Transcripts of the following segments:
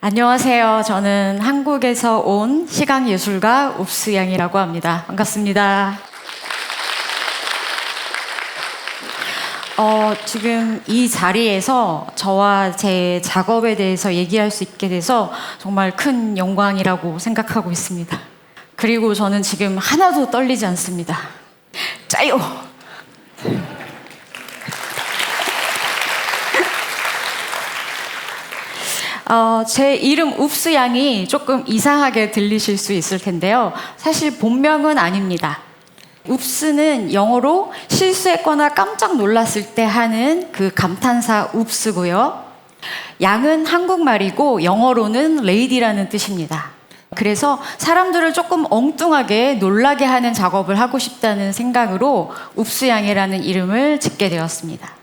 안녕하세요. 저는 한국에서 온 시각예술가 읍스양이라고 합니다. 반갑습니다. 지금 이 자리에서 저와 제 작업에 대해서 얘기할 수 있게 돼서 정말 큰 영광이라고 생각하고 있습니다. 그리고 저는 지금 하나도 떨리지 않습니다. 짜요! 제 이름 읍스양이 조금 이상하게 들리실 수 있을 텐데요. 사실 본명은 아닙니다. 읍스는 영어로 실수했거나 깜짝 놀랐을 때 하는 그 감탄사 읍스고요. 양은 한국말이고 영어로는 레이디라는 뜻입니다. 그래서 사람들을 조금 엉뚱하게 놀라게 하는 작업을 하고 싶다는 생각으로 읍스양이라는 이름을 짓게 되었습니다.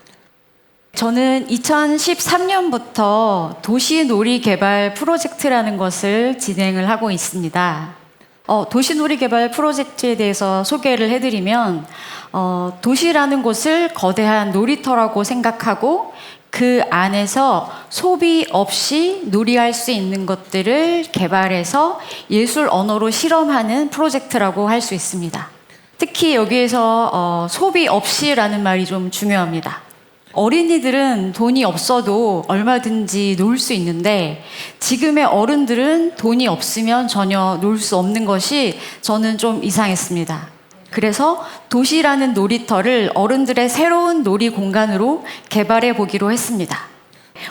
저는 2013년부터 도시놀이 개발 프로젝트라는 것을 진행을 하고 있습니다. 도시놀이 개발 프로젝트에 대해서 소개를 해드리면 도시라는 곳을 거대한 놀이터라고 생각하고 그 안에서 소비 없이 놀이할 수 있는 것들을 개발해서 예술 언어로 실험하는 프로젝트라고 할 수 있습니다. 특히 여기에서 소비 없이라는 말이 좀 중요합니다. 어린이들은 돈이 없어도 얼마든지 놀 수 있는데 지금의 어른들은 돈이 없으면 전혀 놀 수 없는 것이 저는 좀 이상했습니다. 그래서 도시라는 놀이터를 어른들의 새로운 놀이 공간으로 개발해 보기로 했습니다.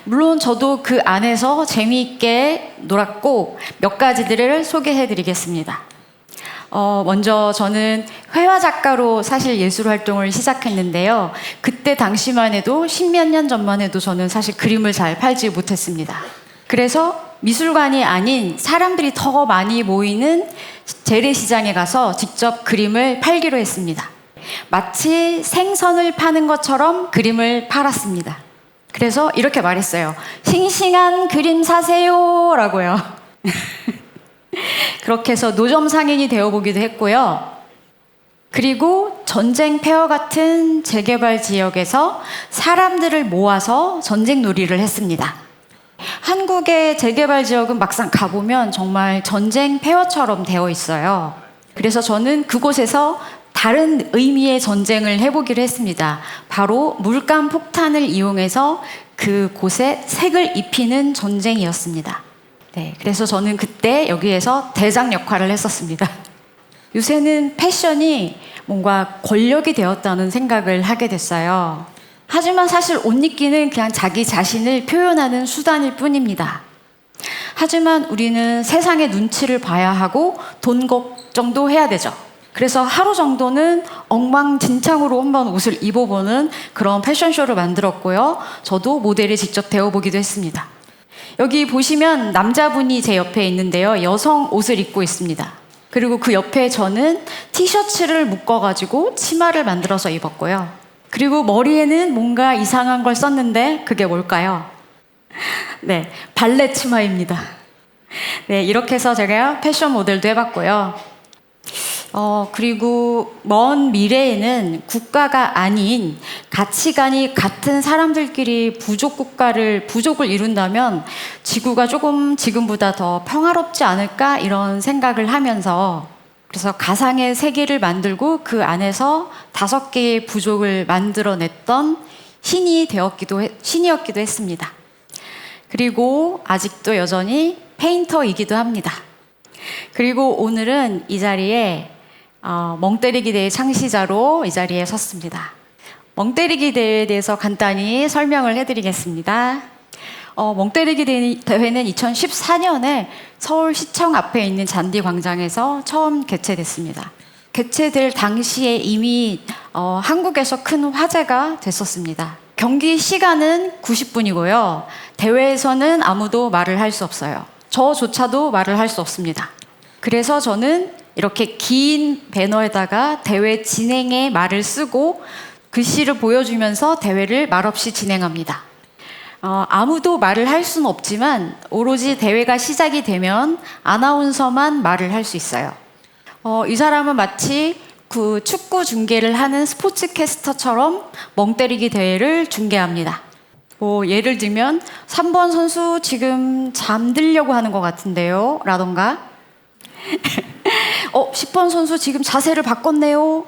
물론 저도 그 안에서 재미있게 놀았고 몇 가지들을 소개해 드리겠습니다. 먼저 저는 회화 작가로 사실 예술 활동을 시작했는데요. 그때 당시만 해도 십몇 년 전만 해도 저는 사실 그림을 잘 팔지 못했습니다. 그래서 미술관이 아닌 사람들이 더 많이 모이는 재래시장에 가서 직접 그림을 팔기로 했습니다. 마치 생선을 파는 것처럼 그림을 팔았습니다. 그래서 이렇게 말했어요. 싱싱한 그림 사세요 라고요. 그렇게 해서 노점 상인이 되어보기도 했고요. 그리고 전쟁 폐허 같은 재개발 지역에서 사람들을 모아서 전쟁 놀이를 했습니다. 한국의 재개발 지역은 막상 가보면 정말 전쟁 폐허처럼 되어 있어요. 그래서 저는 그곳에서 다른 의미의 전쟁을 해보기로 했습니다. 바로 물감 폭탄을 이용해서 그곳에 색을 입히는 전쟁이었습니다. 네, 그래서 저는 그때 여기에서 대장 역할을 했었습니다. 요새는 패션이 뭔가 권력이 되었다는 생각을 하게 됐어요. 하지만 사실 옷 입기는 그냥 자기 자신을 표현하는 수단일 뿐입니다. 하지만 우리는 세상의 눈치를 봐야 하고 돈 걱정도 해야 되죠. 그래서 하루 정도는 엉망진창으로 한번 옷을 입어보는 그런 패션쇼를 만들었고요. 저도 모델이 직접 되어보기도 했습니다. 여기 보시면 남자분이 제 옆에 있는데요. 여성 옷을 입고 있습니다. 그리고 그 옆에 저는 티셔츠를 묶어가지고 치마를 만들어서 입었고요. 그리고 머리에는 뭔가 이상한 걸 썼는데 그게 뭘까요? 네, 발레 치마입니다. 네, 이렇게 해서 제가 패션 모델도 해봤고요. 그리고 먼 미래에는 국가가 아닌 가치관이 같은 사람들끼리 부족을 이룬다면 지구가 조금 지금보다 더 평화롭지 않을까 이런 생각을 하면서 그래서 가상의 세계를 만들고 그 안에서 5개의 부족을 만들어냈던 신이었기도 했습니다. 그리고 아직도 여전히 페인터이기도 합니다. 그리고 오늘은 이 자리에 멍때리기 대회 창시자로 이 자리에 섰습니다. 멍때리기 대회에 대해서 간단히 설명을 해드리겠습니다. 멍때리기 대회는 2014년에 서울시청 앞에 있는 잔디광장에서 처음 개최됐습니다. 개최될 당시에 이미 한국에서 큰 화제가 됐었습니다. 경기 시간은 90분이고요. 대회에서는 아무도 말을 할 수 없어요. 저조차도 말을 할 수 없습니다. 그래서 저는 이렇게 긴 배너에다가 대회 진행의 말을 쓰고 글씨를 보여주면서 대회를 말없이 진행합니다. 아무도 말을 할 수는 없지만 오로지 대회가 시작이 되면 아나운서만 말을 할 수 있어요. 이 사람은 마치 그 축구 중계를 하는 스포츠캐스터처럼 멍때리기 대회를 중계합니다. 뭐 예를 들면 3번 선수 지금 잠들려고 하는 것 같은데요 라던가 10번 선수 지금 자세를 바꿨네요.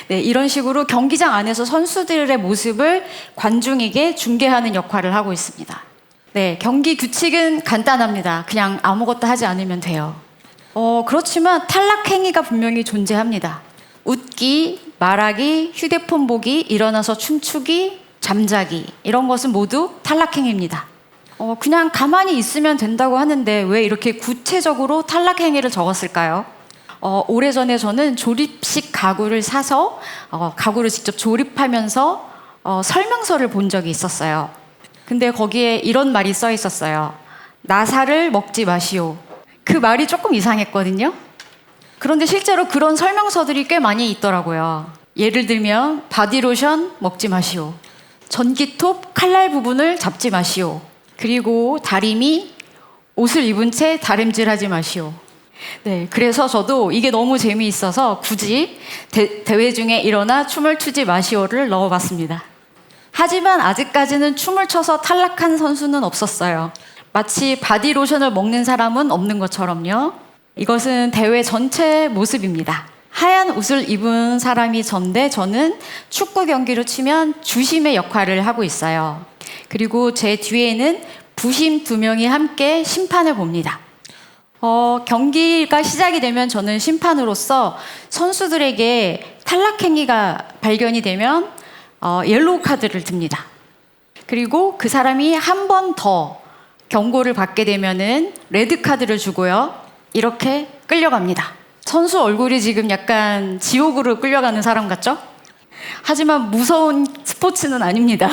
네, 이런 식으로 경기장 안에서 선수들의 모습을 관중에게 중계하는 역할을 하고 있습니다. 네, 경기 규칙은 간단합니다. 그냥 아무것도 하지 않으면 돼요. 그렇지만 탈락 행위가 분명히 존재합니다. 웃기, 말하기, 휴대폰 보기, 일어나서 춤추기, 잠자기 이런 것은 모두 탈락행위입니다. 그냥 가만히 있으면 된다고 하는데 왜 이렇게 구체적으로 탈락행위를 적었을까요? 오래전에 저는 조립식 가구를 사서 가구를 직접 조립하면서 설명서를 본 적이 있었어요. 근데 거기에 이런 말이 써 있었어요. 나사를 먹지 마시오. 그 말이 조금 이상했거든요. 그런데 실제로 그런 설명서들이 꽤 많이 있더라고요. 예를 들면 바디로션 먹지 마시오. 전기톱 칼날 부분을 잡지 마시오. 그리고 다리미 옷을 입은 채 다림질하지 마시오. 네, 그래서 저도 이게 너무 재미있어서 굳이 대회 중에 일어나 춤을 추지 마시오를 넣어봤습니다. 하지만 아직까지는 춤을 춰서 탈락한 선수는 없었어요. 마치 바디로션을 먹는 사람은 없는 것처럼요. 이것은 대회 전체 모습입니다. 하얀 옷을 입은 사람이 전데 저는 축구 경기로 치면 주심의 역할을 하고 있어요. 그리고 제 뒤에는 부심 2명이 함께 심판을 봅니다. 경기가 시작이 되면 저는 심판으로서 선수들에게 탈락행위가 발견이 되면 옐로우 카드를 듭니다. 그리고 그 사람이 한 번 더 경고를 받게 되면은 레드 카드를 주고요. 이렇게 끌려갑니다. 선수 얼굴이 지금 약간 지옥으로 끌려가는 사람 같죠? 하지만 무서운 스포츠는 아닙니다.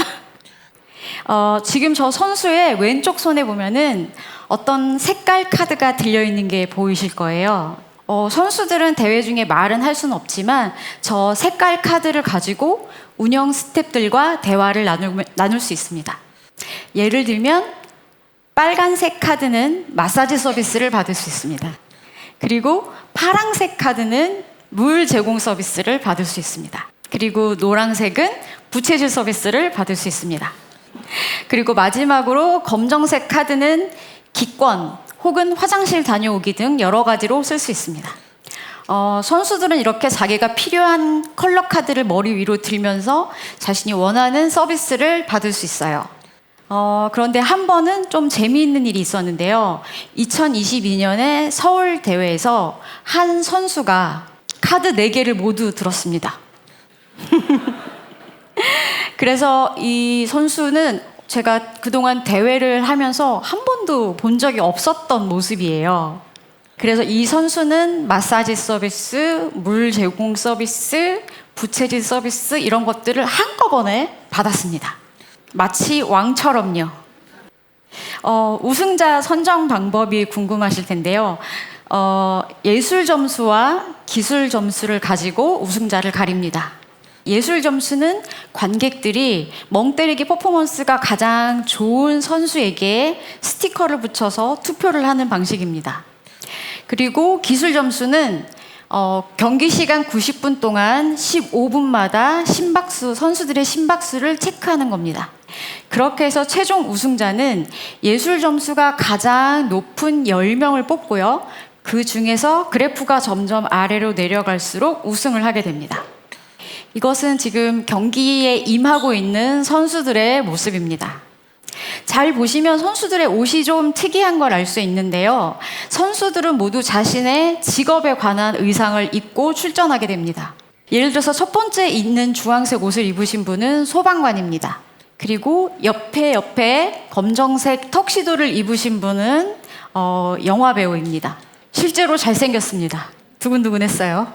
지금 저 선수의 왼쪽 손에 보면은 어떤 색깔 카드가 들려있는 게 보이실 거예요. 선수들은 대회 중에 말은 할 수는 없지만 저 색깔 카드를 가지고 운영 스태프들과 대화를 나눌 수 있습니다. 예를 들면 빨간색 카드는 마사지 서비스를 받을 수 있습니다. 그리고 파란색 카드는 물 제공 서비스를 받을 수 있습니다. 그리고 노란색은 부채질 서비스를 받을 수 있습니다. 그리고 마지막으로 검정색 카드는 기권 혹은 화장실 다녀오기 등 여러 가지로 쓸 수 있습니다. 선수들은 이렇게 자기가 필요한 컬러 카드를 머리 위로 들면서 자신이 원하는 서비스를 받을 수 있어요. 그런데 한 번은 좀 재미있는 일이 있었는데요. 2022년에 서울 대회에서 한 선수가 카드 4개를 모두 들었습니다. 그래서 이 선수는 제가 그동안 대회를 하면서 한 번도 본 적이 없었던 모습이에요. 그래서 이 선수는 마사지 서비스, 물 제공 서비스, 부채질 서비스 이런 것들을 한꺼번에 받았습니다. 마치 왕처럼요. 우승자 선정 방법이 궁금하실 텐데요. 예술 점수와 기술 점수를 가지고 우승자를 가립니다. 예술 점수는 관객들이 멍 때리기 퍼포먼스가 가장 좋은 선수에게 스티커를 붙여서 투표를 하는 방식입니다. 그리고 기술 점수는 경기 시간 90분 동안 15분마다 선수들의 심박수를 체크하는 겁니다. 그렇게 해서 최종 우승자는 예술 점수가 가장 높은 10명을 뽑고요. 그 중에서 그래프가 점점 아래로 내려갈수록 우승을 하게 됩니다. 이것은 지금 경기에 임하고 있는 선수들의 모습입니다. 잘 보시면 선수들의 옷이 좀 특이한 걸 알 수 있는데요. 선수들은 모두 자신의 직업에 관한 의상을 입고 출전하게 됩니다. 예를 들어서 첫 번째 있는 주황색 옷을 입으신 분은 소방관입니다. 그리고 옆에 검정색 턱시도를 입으신 분은 영화배우입니다. 실제로 잘생겼습니다. 두근두근했어요.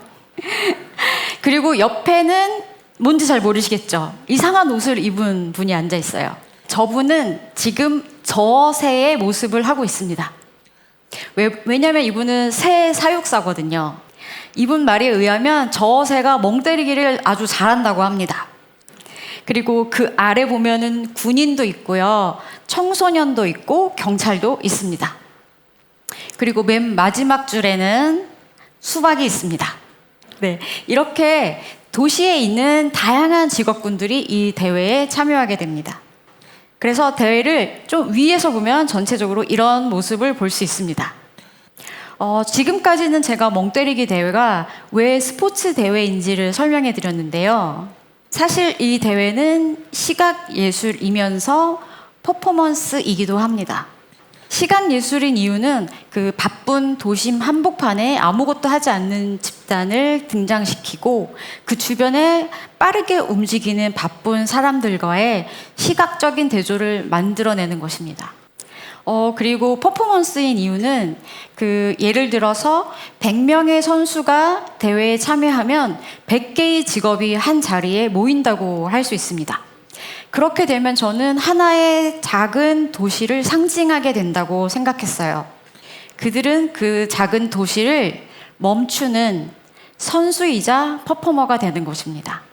그리고 옆에는 뭔지 잘 모르시겠죠? 이상한 옷을 입은 분이 앉아 있어요. 저분은 지금 저새의 모습을 하고 있습니다. 왜냐면 이분은 새 사육사거든요. 이분 말에 의하면 저새가 멍 때리기를 아주 잘한다고 합니다. 그리고 그 아래 보면은 군인도 있고요. 청소년도 있고 경찰도 있습니다. 그리고 맨 마지막 줄에는 수박이 있습니다. 네, 이렇게 도시에 있는 다양한 직업군들이 이 대회에 참여하게 됩니다. 그래서 대회를 좀 위에서 보면 전체적으로 이런 모습을 볼 수 있습니다. 지금까지는 제가 멍때리기 대회가 왜 스포츠 대회인지를 설명해 드렸는데요. 사실 이 대회는 시각 예술이면서 퍼포먼스이기도 합니다. 시각 예술인 이유는 그 바쁜 도심 한복판에 아무것도 하지 않는 집단을 등장시키고 그 주변에 빠르게 움직이는 바쁜 사람들과의 시각적인 대조를 만들어내는 것입니다. 그리고 퍼포먼스인 이유는 예를 들어서 100명의 선수가 대회에 참여하면 100개의 직업이 한 자리에 모인다고 할 수 있습니다. 그렇게 되면 저는 하나의 작은 도시를 상징하게 된다고 생각했어요. 그들은 그 작은 도시를 멈추는 선수이자 퍼포머가 되는 것입니다.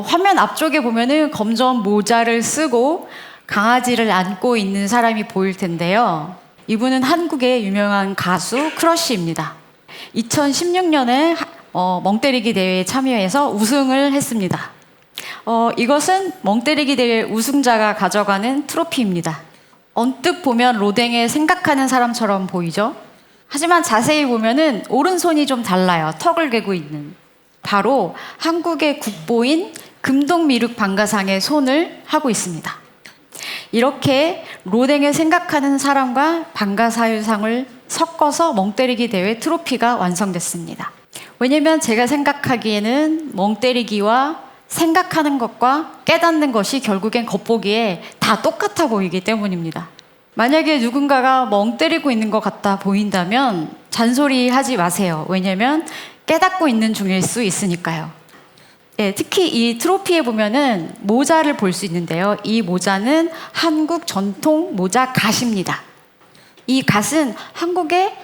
화면 앞쪽에 보면은 검정 모자를 쓰고 강아지를 안고 있는 사람이 보일 텐데요. 이분은 한국의 유명한 가수 크러쉬입니다. 2016년에 멍때리기 대회에 참여해서 우승을 했습니다. 이것은 멍때리기 대회 우승자가 가져가는 트로피입니다. 언뜻 보면 로댕에 생각하는 사람처럼 보이죠? 하지만 자세히 보면은 오른손이 좀 달라요. 턱을 괴고 있는. 바로 한국의 국보인 금동미륵 방가상의 손을 하고 있습니다. 이렇게 로댕에 생각하는 사람과 방가사유상을 섞어서 멍때리기 대회 트로피가 완성됐습니다. 왜냐면 제가 생각하기에는 멍때리기와 생각하는 것과 깨닫는 것이 결국엔 겉보기에 다 똑같아 보이기 때문입니다. 만약에 누군가가 멍 때리고 있는 것 같다 보인다면 잔소리 하지 마세요. 왜냐면 깨닫고 있는 중일 수 있으니까요. 네, 특히 이 트로피에 보면은 모자를 볼 수 있는데요. 이 모자는 한국 전통 모자 갓입니다. 이 갓은 한국에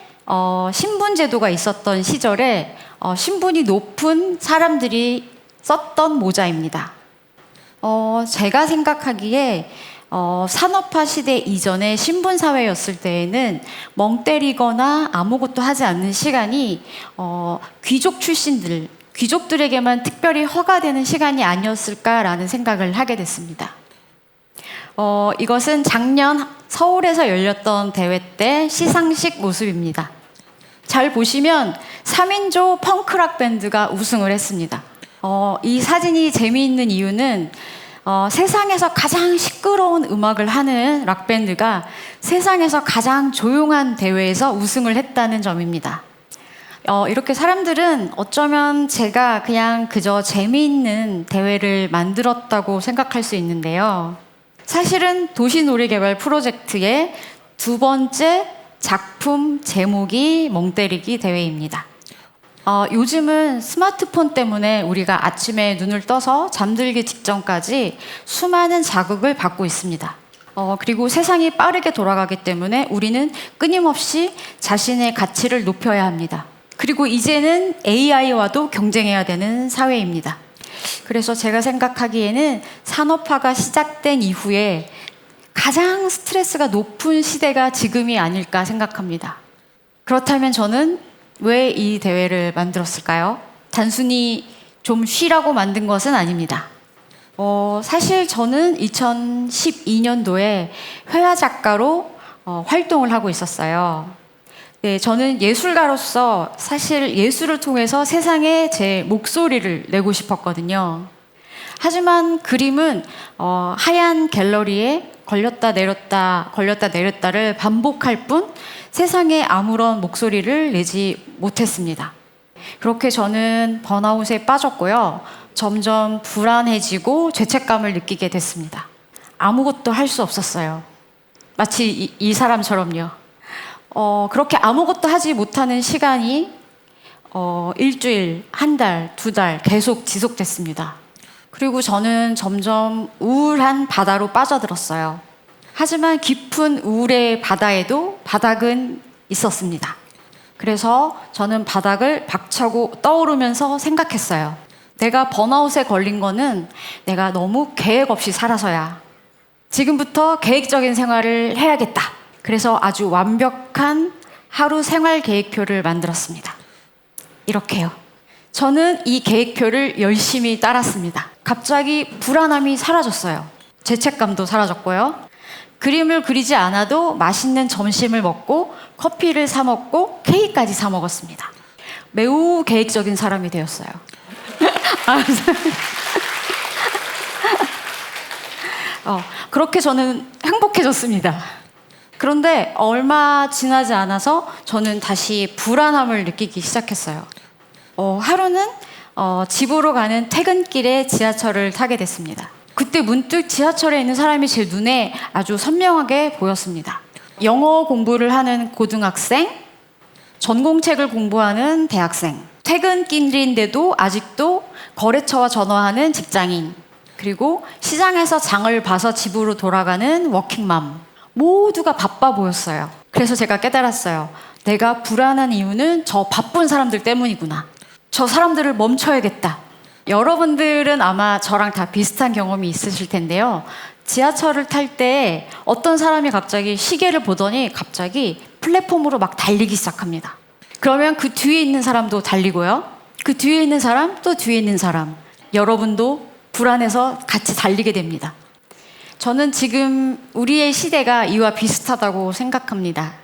신분 제도가 있었던 시절에 신분이 높은 사람들이 썼던 모자입니다. 제가 생각하기에 산업화 시대 이전에 신분 사회였을 때에는 멍 때리거나 아무것도 하지 않는 시간이 귀족 출신들, 귀족들에게만 특별히 허가되는 시간이 아니었을까라는 생각을 하게 됐습니다. 이것은 작년 서울에서 열렸던 대회 때 시상식 모습입니다. 잘 보시면 3인조 펑크락 밴드가 우승을 했습니다. 이 사진이 재미있는 이유는 세상에서 가장 시끄러운 음악을 하는 락밴드가 세상에서 가장 조용한 대회에서 우승을 했다는 점입니다. 이렇게 사람들은 어쩌면 제가 그냥 그저 재미있는 대회를 만들었다고 생각할 수 있는데요. 사실은 도시놀이개발 프로젝트의 두 번째 작품 제목이 멍때리기 대회입니다. 요즘은 스마트폰 때문에 우리가 아침에 눈을 떠서 잠들기 직전까지 수많은 자극을 받고 있습니다. 그리고 세상이 빠르게 돌아가기 때문에 우리는 끊임없이 자신의 가치를 높여야 합니다. 그리고 이제는 AI와도 경쟁해야 되는 사회입니다. 그래서 제가 생각하기에는 산업화가 시작된 이후에 가장 스트레스가 높은 시대가 지금이 아닐까 생각합니다. 그렇다면 저는 왜 이 대회를 만들었을까요? 단순히 좀 쉬라고 만든 것은 아닙니다. 사실 저는 2012년도에 회화 작가로 활동을 하고 있었어요. 네, 저는 예술가로서 사실 예술을 통해서 세상에 제 목소리를 내고 싶었거든요. 하지만 그림은 하얀 갤러리에 걸렸다 내렸다를 반복할 뿐 세상에 아무런 목소리를 내지 못했습니다. 그렇게 저는 번아웃에 빠졌고요. 점점 불안해지고 죄책감을 느끼게 됐습니다. 아무것도 할 수 없었어요. 마치 이 사람처럼요. 그렇게 아무것도 하지 못하는 시간이 일주일, 한 달, 두 달 계속 지속됐습니다. 그리고 저는 점점 우울한 바다로 빠져들었어요. 하지만 깊은 우울의 바다에도 바닥은 있었습니다. 그래서 저는 바닥을 박차고 떠오르면서 생각했어요. 내가 번아웃에 걸린 거는 내가 너무 계획 없이 살아서야. 지금부터 계획적인 생활을 해야겠다. 그래서 아주 완벽한 하루 생활 계획표를 만들었습니다. 이렇게요. 저는 이 계획표를 열심히 따랐습니다. 갑자기 불안함이 사라졌어요. 죄책감도 사라졌고요. 그림을 그리지 않아도 맛있는 점심을 먹고 커피를 사 먹고 케이크까지 사 먹었습니다. 매우 계획적인 사람이 되었어요. 그렇게 저는 행복해졌습니다. 그런데 얼마 지나지 않아서 저는 다시 불안함을 느끼기 시작했어요. 하루는 집으로 가는 퇴근길에 지하철을 타게 됐습니다. 그때 문득 지하철에 있는 사람이 제 눈에 아주 선명하게 보였습니다. 영어 공부를 하는 고등학생, 전공책을 공부하는 대학생, 퇴근길인데도 아직도 거래처와 전화하는 직장인, 그리고 시장에서 장을 봐서 집으로 돌아가는 워킹맘, 모두가 바빠 보였어요. 그래서 제가 깨달았어요. 내가 불안한 이유는 저 바쁜 사람들 때문이구나. 저 사람들을 멈춰야겠다. 여러분들은 아마 저랑 다 비슷한 경험이 있으실 텐데요. 지하철을 탈 때 어떤 사람이 갑자기 시계를 보더니 갑자기 플랫폼으로 막 달리기 시작합니다. 그러면 그 뒤에 있는 사람도 달리고요. 그 뒤에 있는 사람, 또 뒤에 있는 사람. 여러분도 불안해서 같이 달리게 됩니다. 저는 지금 우리의 시대가 이와 비슷하다고 생각합니다.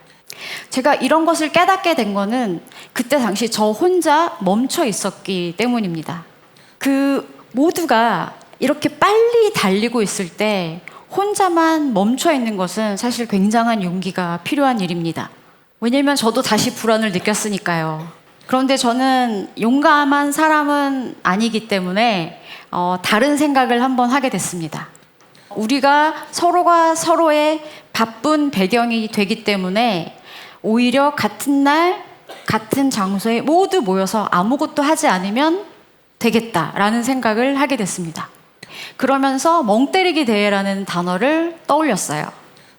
제가 이런 것을 깨닫게 된 거는 그때 당시 저 혼자 멈춰 있었기 때문입니다. 그 모두가 이렇게 빨리 달리고 있을 때 혼자만 멈춰 있는 것은 사실 굉장한 용기가 필요한 일입니다. 왜냐면 저도 다시 불안을 느꼈으니까요. 그런데 저는 용감한 사람은 아니기 때문에 다른 생각을 한번 하게 됐습니다. 우리가 서로가 서로의 바쁜 배경이 되기 때문에 오히려 같은 날, 같은 장소에 모두 모여서 아무것도 하지 않으면 되겠다라는 생각을 하게 됐습니다. 그러면서 멍때리기 대회라는 단어를 떠올렸어요.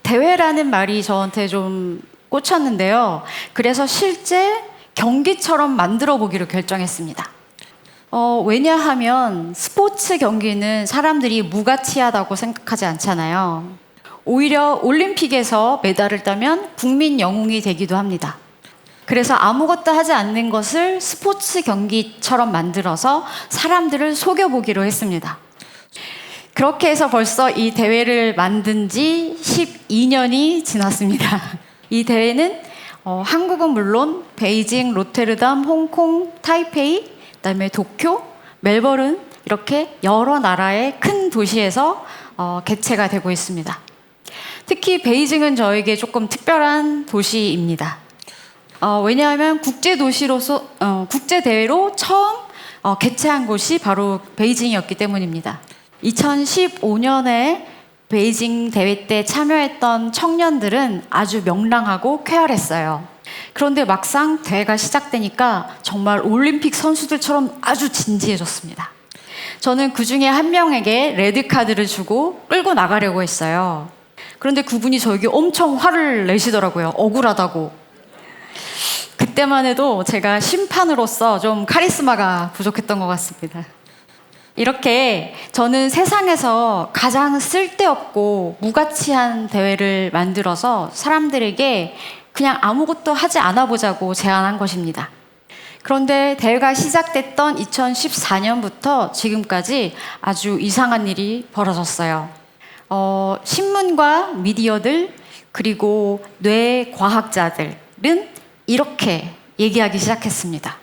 대회라는 말이 저한테 좀 꽂혔는데요. 그래서 실제 경기처럼 만들어 보기로 결정했습니다. 왜냐하면 스포츠 경기는 사람들이 무가치하다고 생각하지 않잖아요. 오히려 올림픽에서 메달을 따면 국민 영웅이 되기도 합니다. 그래서 아무것도 하지 않는 것을 스포츠 경기처럼 만들어서 사람들을 속여보기로 했습니다. 그렇게 해서 벌써 이 대회를 만든 지 12년이 지났습니다. 이 대회는 한국은 물론 베이징, 로테르담, 홍콩, 타이페이, 그다음에 도쿄, 멜버른 이렇게 여러 나라의 큰 도시에서 개최가 되고 있습니다. 특히 베이징은 저에게 조금 특별한 도시입니다. 왜냐하면 국제도시로서 국제대회로 처음 개최한 곳이 바로 베이징이었기 때문입니다. 2015년에 베이징 대회 때 참여했던 청년들은 아주 명랑하고 쾌활했어요. 그런데 막상 대회가 시작되니까 정말 올림픽 선수들처럼 아주 진지해졌습니다. 저는 그 중에 한 명에게 레드카드를 주고 끌고 나가려고 했어요. 그런데 그분이 저에게 엄청 화를 내시더라고요. 억울하다고. 그때만 해도 제가 심판으로서 좀 카리스마가 부족했던 것 같습니다. 이렇게 저는 세상에서 가장 쓸데없고 무가치한 대회를 만들어서 사람들에게 그냥 아무것도 하지 않아 보자고 제안한 것입니다. 그런데 대회가 시작됐던 2014년부터 지금까지 아주 이상한 일이 벌어졌어요. 신문과 미디어들 그리고 뇌과학자들은 이렇게 얘기하기 시작했습니다.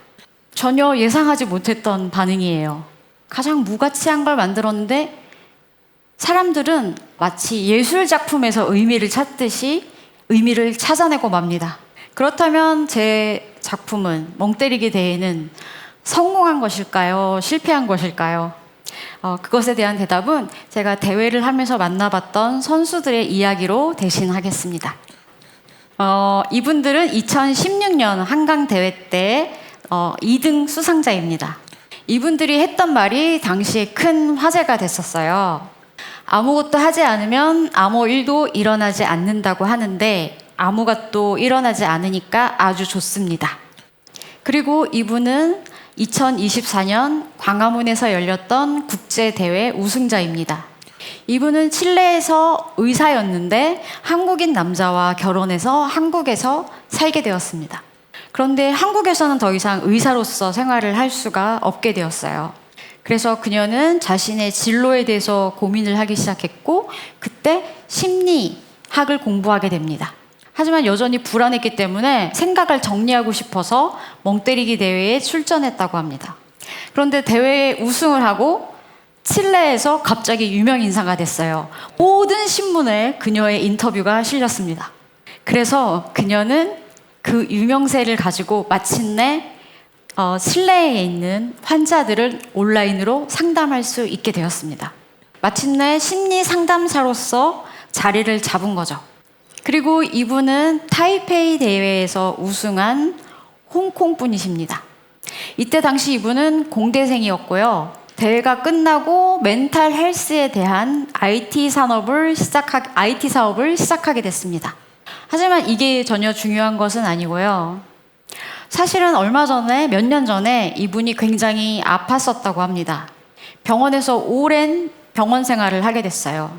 전혀 예상하지 못했던 반응이에요. 가장 무가치한 걸 만들었는데 사람들은 마치 예술 작품에서 의미를 찾듯이 의미를 찾아내고 맙니다. 그렇다면 제 작품은 멍때리기 대회는 성공한 것일까요? 실패한 것일까요? 그것에 대한 대답은 제가 대회를 하면서 만나봤던 선수들의 이야기로 대신하겠습니다. 이분들은 2016년 한강 대회 때 2등 수상자입니다. 이분들이 했던 말이 당시에 큰 화제가 됐었어요. 아무것도 하지 않으면 아무 일도 일어나지 않는다고 하는데 아무것도 일어나지 않으니까 아주 좋습니다. 그리고 이분은 2024년 광화문에서 열렸던 국제대회 우승자입니다. 이분은 칠레에서 의사였는데 한국인 남자와 결혼해서 한국에서 살게 되었습니다. 그런데 한국에서는 더 이상 의사로서 생활을 할 수가 없게 되었어요. 그래서 그녀는 자신의 진로에 대해서 고민을 하기 시작했고 그때 심리학을 공부하게 됩니다. 하지만 여전히 불안했기 때문에 생각을 정리하고 싶어서 멍때리기 대회에 출전했다고 합니다. 그런데 대회에 우승을 하고 칠레에서 갑자기 유명 인사가 됐어요. 모든 신문에 그녀의 인터뷰가 실렸습니다. 그래서 그녀는 그 유명세를 가지고 마침내 칠레에 있는 환자들을 온라인으로 상담할 수 있게 되었습니다. 마침내 심리 상담사로서 자리를 잡은 거죠. 그리고 이분은 타이페이 대회에서 우승한 홍콩 분이십니다. 이때 당시 이분은 공대생이었고요. 대회가 끝나고 멘탈 헬스에 대한 IT 사업을 시작하게 됐습니다. 하지만 이게 전혀 중요한 것은 아니고요. 사실은 몇 년 전에 이분이 굉장히 아팠었다고 합니다. 병원에서 오랜 병원 생활을 하게 됐어요.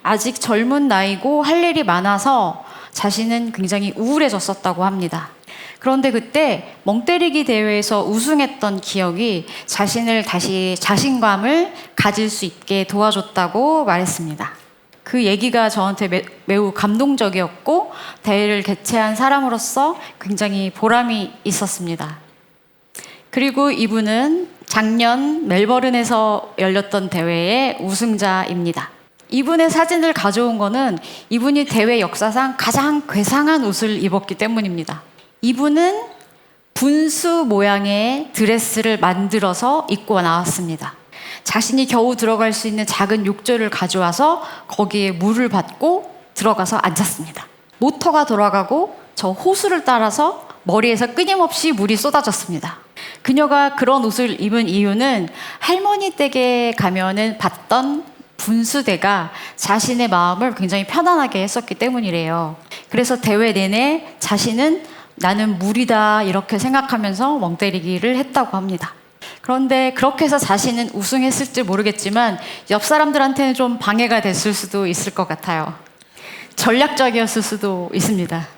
아직 젊은 나이고 할 일이 많아서 자신은 굉장히 우울해졌었다고 합니다. 그런데 그때 멍때리기 대회에서 우승했던 기억이 자신을 다시 자신감을 가질 수 있게 도와줬다고 말했습니다. 그 얘기가 저한테 매우 감동적이었고 대회를 개최한 사람으로서 굉장히 보람이 있었습니다. 그리고 이분은 작년 멜버른에서 열렸던 대회의 우승자입니다. 이분의 사진을 가져온 거는 이분이 대회 역사상 가장 괴상한 옷을 입었기 때문입니다. 이분은 분수 모양의 드레스를 만들어서 입고 나왔습니다. 자신이 겨우 들어갈 수 있는 작은 욕조를 가져와서 거기에 물을 받고 들어가서 앉았습니다. 모터가 돌아가고 저 호수를 따라서 머리에서 끊임없이 물이 쏟아졌습니다. 그녀가 그런 옷을 입은 이유는 할머니 댁에 가면은 봤던 분수대가 자신의 마음을 굉장히 편안하게 했었기 때문이래요. 그래서 대회 내내 자신은 나는 물이다 이렇게 생각하면서 멍때리기를 했다고 합니다. 그런데 그렇게 해서 자신은 우승했을지 모르겠지만 옆 사람들한테는 좀 방해가 됐을 수도 있을 것 같아요. 전략적이었을 수도 있습니다.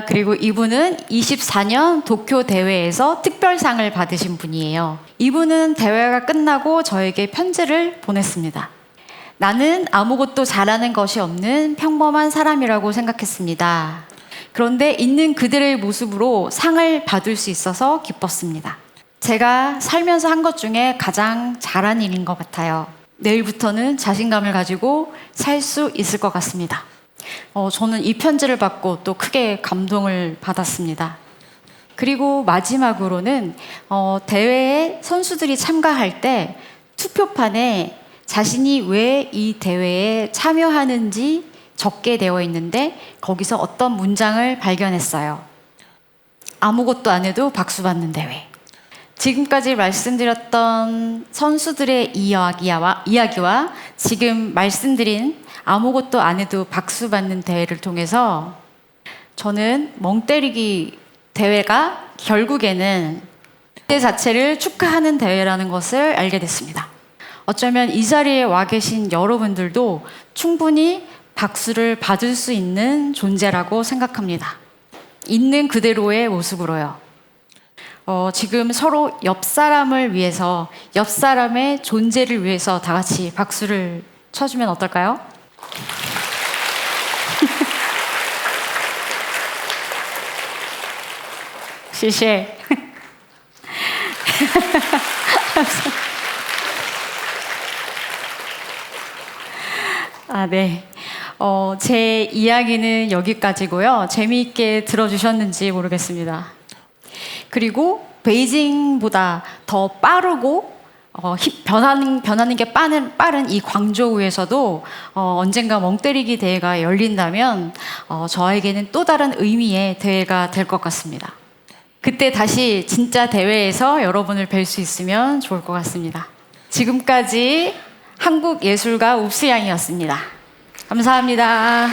그리고 이분은 24년 도쿄 대회에서 특별상을 받으신 분이에요. 이분은 대회가 끝나고 저에게 편지를 보냈습니다. 나는 아무것도 잘하는 것이 없는 평범한 사람이라고 생각했습니다. 그런데 있는 그들의 모습으로 상을 받을 수 있어서 기뻤습니다. 제가 살면서 한 것 중에 가장 잘한 일인 것 같아요. 내일부터는 자신감을 가지고 살 수 있을 것 같습니다. 저는 이 편지를 받고 또 크게 감동을 받았습니다. 그리고 마지막으로는 대회에 선수들이 참가할 때 투표판에 자신이 왜 이 대회에 참여하는지 적게 되어 있는데 거기서 어떤 문장을 발견했어요. 아무것도 안 해도 박수 받는 대회. 지금까지 말씀드렸던 선수들의 이야기와 지금 말씀드린 아무것도 안 해도 박수 받는 대회를 통해서 저는 멍때리기 대회가 결국에는 그 자체를 축하하는 대회라는 것을 알게 됐습니다. 어쩌면 이 자리에 와 계신 여러분들도 충분히 박수를 받을 수 있는 존재라고 생각합니다. 있는 그대로의 모습으로요. 지금 서로 옆 사람을 위해서, 옆 사람의 존재를 위해서 다 같이 박수를 쳐주면 어떨까요? 시시해. 네. 제 이야기는 여기까지고요. 재미있게 들어주셨는지 모르겠습니다. 그리고 베이징보다 더 빠르고 변하는 게 빠른 이 광저우에서도 언젠가 멍때리기 대회가 열린다면 저에게는 또 다른 의미의 대회가 될 것 같습니다. 그때 다시 진짜 대회에서 여러분을 뵐 수 있으면 좋을 것 같습니다. 지금까지 한국예술가 읍수양이었습니다. 감사합니다.